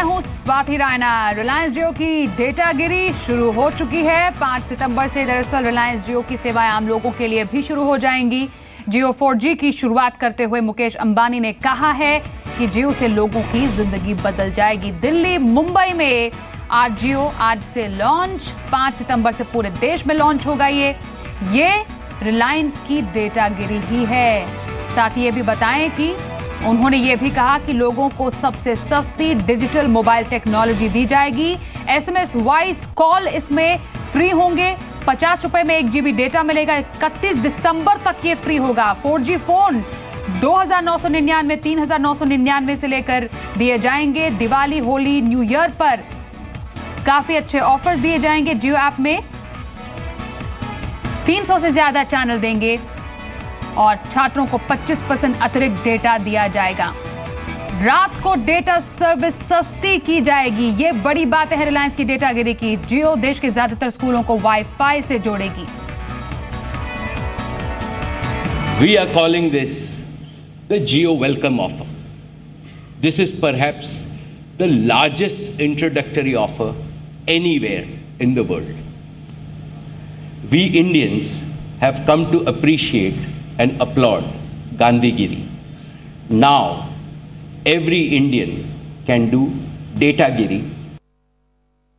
मैं हूं स्वाति रायना। रिलायंस जियो की डेटागिरी शुरू हो चुकी है। 5 सितंबर से दरअसल रिलायंस जियो की सेवाएं आम लोगों के लिए भी शुरू हो जाएंगी। जियो 4G की शुरुआत करते हुए मुकेश अंबानी ने कहा है कि जियो से लोगों की जिंदगी बदल जाएगी। दिल्ली, मुंबई में आज जियो आज से लॉन्च, 5 सितंबर से पूरे देश में लॉन्च होगा। ये रिलायंस की डेटागिरी ही है। साथ ही ये भी बताएं कि उन्होंने ये भी कहा कि लोगों को सबसे सस्ती डिजिटल मोबाइल टेक्नोलॉजी दी जाएगी। SMS, वॉइस कॉल इसमें फ्री होंगे। 50 रुपए में 1 GB डेटा मिलेगा। 31 दिसंबर तक ये फ्री होगा। 4G फोन 2,999, 3,999 से लेकर दिए जाएंगे। दिवाली, होली, न्यू ईयर पर काफी अच्छे ऑफर्स दिए जाएंगे। जियो ऐप में 300 से ज्यादा चैनल देंगे और छात्रों को 25% अतिरिक्त डेटा दिया जाएगा। रात को डेटा सर्विस सस्ती की जाएगी। ये बड़ी बात है रिलायंस की डेटागिरी की। जियो देश के ज्यादातर स्कूलों को वाईफाई से जोड़ेगी। We are calling this the Jio welcome offer. This is perhaps the largest introductory offer anywhere in the world. We Indians have come to appreciate and applaud Gandhigiri. Now, every Indian can do Datagiri.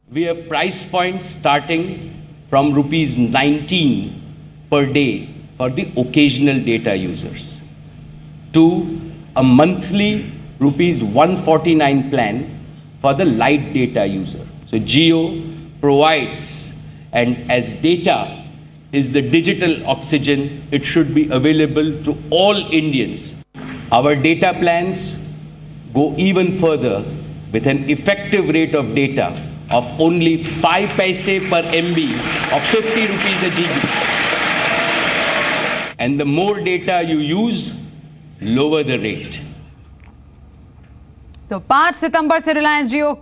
We have price points starting from rupees 19 per day for the occasional data users, to a monthly rupees 149 plan for the light data user. So Jio provides, and as data is the digital oxygen, it should be available to all Indians. Our data plans go even further with an effective rate of data of only 5 paise per MB of 50 rupees a GB. And the more data you use, lower the rate. तो 5 सितंबर से रिलायंस जियो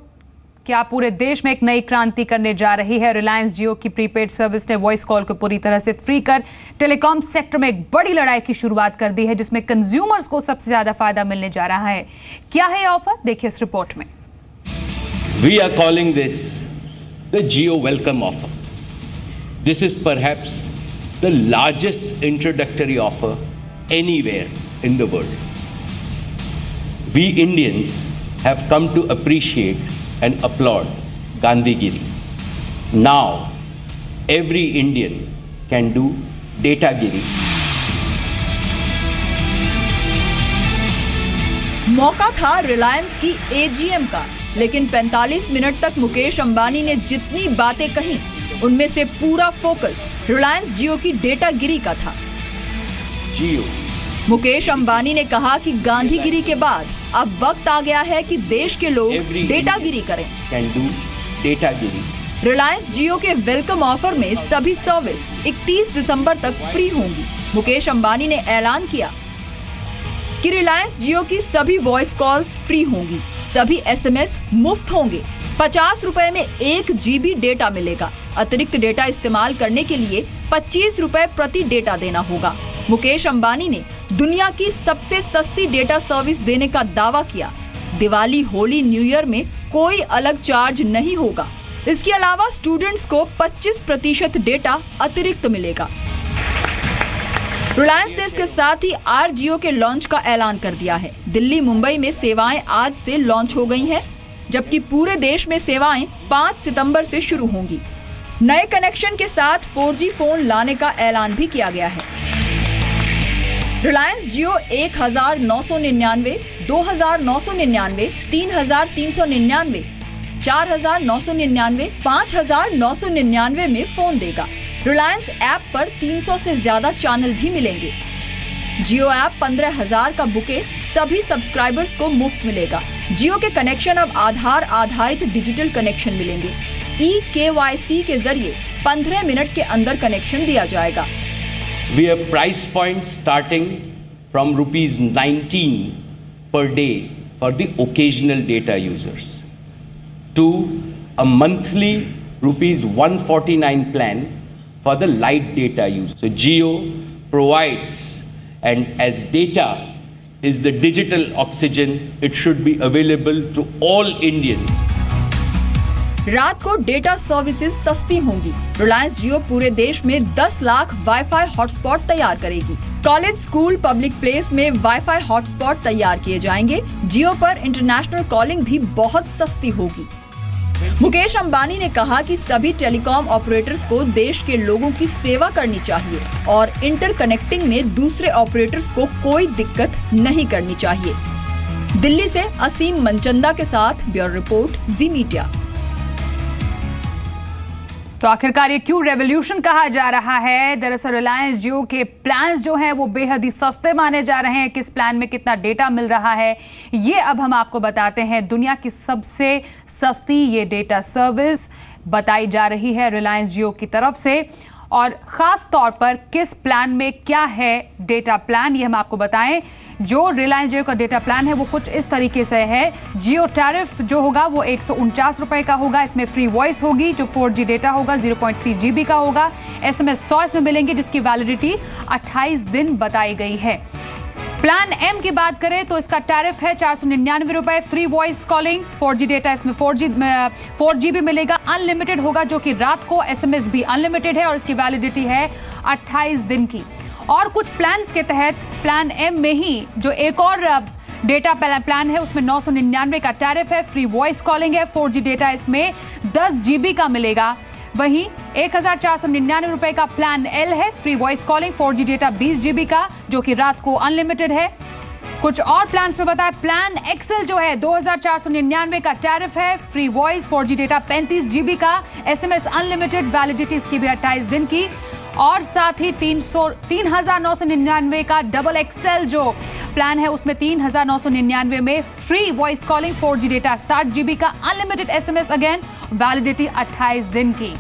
क्या पूरे देश में एक नई क्रांति करने जा रही है। रिलायंस जियो की प्रीपेड सर्विस ने वॉइस कॉल को पूरी तरह से फ्री कर टेलीकॉम सेक्टर में एक बड़ी लड़ाई की शुरुआत कर दी है, जिसमें कंज्यूमर्स को सबसे ज्यादा फायदा मिलने जा रहा है। क्या है ऑफर, देखिए इस रिपोर्ट में। We are calling this the Jio welcome offer. This is perhaps the largest introductory offer anywhere in the world. We Indians have come to appreciate and applaud Gandhigiri. Now, every Indian can do Datagiri. मौका था रिलायंस की AGM का, लेकिन 45 minute तक मुकेश अंबानी ने जितनी बातें कही, उनमें से पूरा फोकस रिलायंस जियो की डेटागिरी का था। Jio. मुकेश अंबानी ने कहा कि गांधीगिरी के बाद अब वक्त आ गया है कि देश के लोग डेटागिरी करें। रिलायंस जियो के वेलकम ऑफर में सभी सर्विस 31 दिसंबर तक फ्री होंगी। मुकेश अंबानी ने ऐलान किया कि रिलायंस जियो की सभी वॉइस कॉल्स फ्री होंगी, सभी SMS मुफ्त होंगे। 50 रुपए में 1 GB डेटा मिलेगा। अतिरिक्त डेटा इस्तेमाल करने के लिए 25 रुपए प्रति डेटा देना होगा। मुकेश अंबानी ने दुनिया की सबसे सस्ती डेटा सर्विस देने का दावा किया। दिवाली, होली, न्यू ईयर में कोई अलग चार्ज नहीं होगा। इसके अलावा स्टूडेंट्स को 25% डेटा अतिरिक्त मिलेगा। रिलायंस ने इसके साथ ही Jio के लॉन्च का ऐलान कर दिया है। दिल्ली, मुंबई में सेवाएं आज से लॉन्च हो गई हैं, जबकि पूरे देश में सेवाएं 5 सितंबर से शुरू होंगी। नए कनेक्शन के साथ 4G फोन लाने का ऐलान भी किया गया है। रिलायंस जियो 1,999, 2,999, 3,399, 4,999, 5,999 में फोन देगा। रिलायंस ऐप पर 300 से ज्यादा चैनल भी मिलेंगे। जियो ऐप 15,000 का बुके सभी सब्सक्राइबर्स को मुफ्त मिलेगा। जियो के कनेक्शन अब आधार आधारित डिजिटल कनेक्शन मिलेंगे। eKYC के जरिए 15 मिनट के अंदर कनेक्शन दिया जाएगा। We have price points starting from rupees 19 per day for the occasional data users, to a monthly rupees 149 plan for the light data users. So Jio provides, and as data is the digital oxygen. It should be available to all Indians. रात को data services सस्ती होंगी। रिलायंस जियो पूरे देश में 10 lakh wifi hotspot तैयार करेगी। College, school, public place में वाईफाई हॉटस्पॉट तैयार किए जाएंगे। जियो पर इंटरनेशनल कॉलिंग भी बहुत सस्ती होगी। मुकेश अंबानी ने कहा कि सभी टेलीकॉम ऑपरेटर्स को देश के लोगों की सेवा करनी चाहिए और इंटरकनेक्टिंग में दूसरे ऑपरेटर्स को कोई दिक्कत नहीं करनी चाहिए। दिल्ली से असीम मनचंदा के साथ ब्यूरो रिपोर्ट, जी मीडिया। तो आखिरकार ये क्यों रेवोल्यूशन कहा जा रहा है? दरअसल रिलायंस जियो के प्लान्स जो हैं वो बेहद ही सस्ते माने जा रहे हैं। किस प्लान में कितना डेटा मिल रहा है ये अब हम आपको बताते हैं। दुनिया की सबसे सस्ती ये डेटा सर्विस बताई जा रही है रिलायंस जियो की तरफ से, और ख़ास तौर पर किस प्लान में क्या है डेटा प्लान ये हम आपको बताएं। जो रिलायंस जियो का डेटा प्लान है वो कुछ इस तरीके से है। जियो टैरिफ जो होगा वो 149 रुपए का होगा। इसमें फ्री वॉइस होगी, जो 4G डेटा होगा 0.3 GB का होगा। SMS 100 इसमें मिलेंगे जिसकी वैलिडिटी 28 दिन बताई गई है। प्लान M की बात करें तो इसका टैरिफ है 499 रुपए। Free voice calling, 4G data इसमें 4GB मिलेगा। अनलिमिटेड होगा जो कि रात को, SMS भी अनलिमिटेड है और इसकी वैलिडिटी है 28 दिन की। और कुछ प्लान्स के तहत प्लान M में ही जो एक और डेटा प्लान है उसमें 999 का टैरिफ है। फ्री वॉइस कॉलिंग है, 4G डेटा इसमें 10 GB का मिलेगा। वहीं 1499 रुपए का प्लान L है, free voice calling, 4G data 20 GB का जो कि रात को अनलिमिटेड है। कुछ और प्लान्स में बताया, प्लान XL जो है 2499 का टैरिफ है, free voice, 4G data 35 GB का, SMS अनलिमिटेड, वैलिडिटी इसकी भी 28 दिन की। और साथ ही 3999 का डबल XL जो प्लान है उसमें 3999 में free voice calling, 4G data 60 GB का, अनलिमिटेड SMS अगेन, वैलिडिटी 28 दिन की।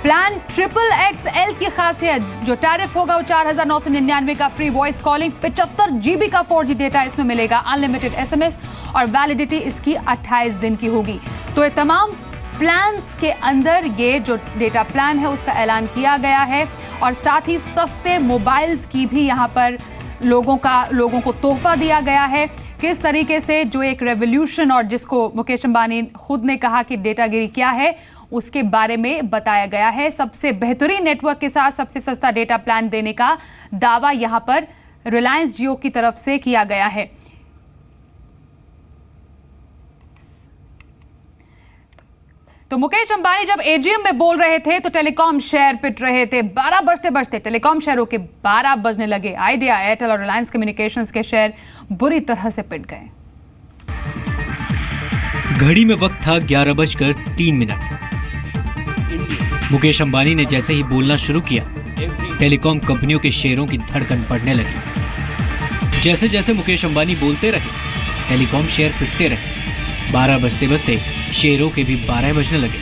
प्लान XXL की खासियत, जो टैरिफ होगा वो 4999 का, फ्री वॉइस कॉलिंग, 75 GB का 4G डेटा इसमें मिलेगा, अनलिमिटेड SMS और वैलिडिटी इसकी 28 दिन की होगी। तो ये तमाम प्लान्स के अंदर ये जो डेटा प्लान है उसका ऐलान किया गया है और साथ ही सस्ते मोबाइल्स की भी यहाँ पर लोगों को तोहफा दिया गया है। किस तरीके से जो एक रेवोल्यूशन, और जिसको मुकेश अंबानी खुद ने कहा कि डेटागिरी क्या है, उसके बारे में बताया गया है। सबसे बेहतरीन नेटवर्क के साथ सबसे सस्ता डेटा प्लान देने का दावा यहाँ पर रिलायंस जियो की तरफ से किया गया है। तो मुकेश अंबानी जब एजीएम में बोल रहे थे तो टेलीकॉम शेयर पिट रहे थे। 12 बजते बजते टेलीकॉम शेयरों के 12 बजने लगे। आइडिया, एयरटेल और रिलायंस कम्युनिकेशंस के शेयर बुरी तरह से पिट गए। घड़ी में वक्त था 11:03। मुकेश अंबानी ने जैसे ही बोलना शुरू किया, टेलीकॉम कंपनियों के शेयरों की धड़कन बढ़ने लगी। जैसे जैसे मुकेश अंबानी बोलते रहे, टेलीकॉम शेयर पिटते रहे। 12 बजते बजते शेयरों के भी 12 बजने लगे।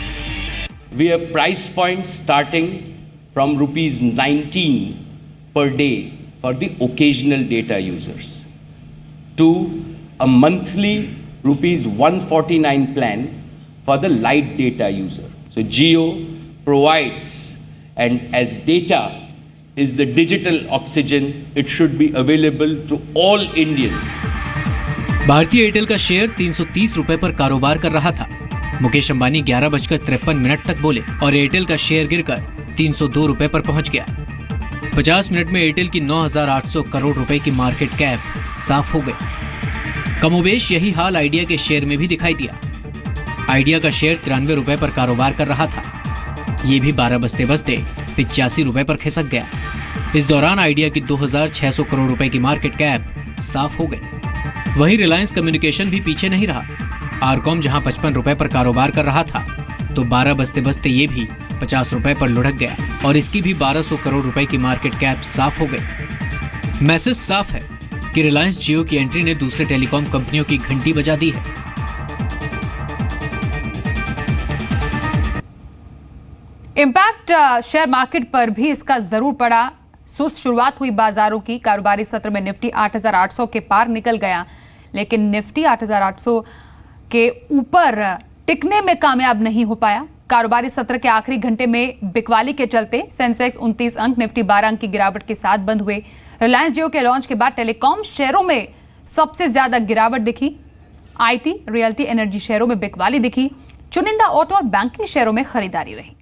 We have price points starting from rupees 19 per day for the occasional data users to a monthly rupees 149 plan for the light data user. So Jio provides, and as data is the digital oxygen, it should be available to all Indians. भारतीय Airtel का share 330 रुपए पर कारोबार कर रहा था। मुकेश अंबानी 11:53 तक बोले और एयरटेल का शेयर गिरकर 302 रुपए पर पहुंच गया। 50 मिनट में एयरटेल की 9,800 करोड़ रुपए की मार्केट कैप साफ हो गई। कमोबेश यही हाल आइडिया के शेयर में भी दिखाई दिया। आइडिया का शेयर 93 रुपए पर कारोबार कर रहा था। ये भी 12 बजते बजते 85 रुपए पर खिसक गया। इस दौरान आइडिया की 2,600 करोड़ रुपए की मार्केट कैप साफ हो गई। वहीं रिलायंस कम्युनिकेशन भी पीछे नहीं रहा। आरकॉम जहां 55 रुपए पर कारोबार कर रहा था तो 12 बजते बजते ये भी 50 रुपए पर लुढ़क गया और इसकी भी 1200 करोड़ रुपए की मार्केट कैप साफ हो गई। मैसेज साफ है कि रिलायंस जियो की एंट्री ने दूसरे टेलीकॉम कंपनियों की घंटी बजा दी है। इम्पैक्ट शेयर मार्केट पर भी इसका जरूर पड़ा। सुस्त शुरुआत हुई बाजारों की। कारोबारी सत्र में निफ्टी 8,800 के पार निकल गया, लेकिन निफ्टी 8,800 के ऊपर टिकने में कामयाब नहीं हो पाया। कारोबारी सत्र के आखिरी घंटे में बिकवाली के चलते सेंसेक्स 29 अंक, निफ्टी 12 अंक की गिरावट के साथ बंद हुए। रिलायंस जियो के लॉन्च के बाद टेलीकॉम शेयरों में सबसे ज्यादा गिरावट दिखी। आईटी, रियल्टी, एनर्जी शेयरों में बिकवाली दिखी। चुनिंदा ऑटो और बैंकिंग शेयरों में खरीदारी रही।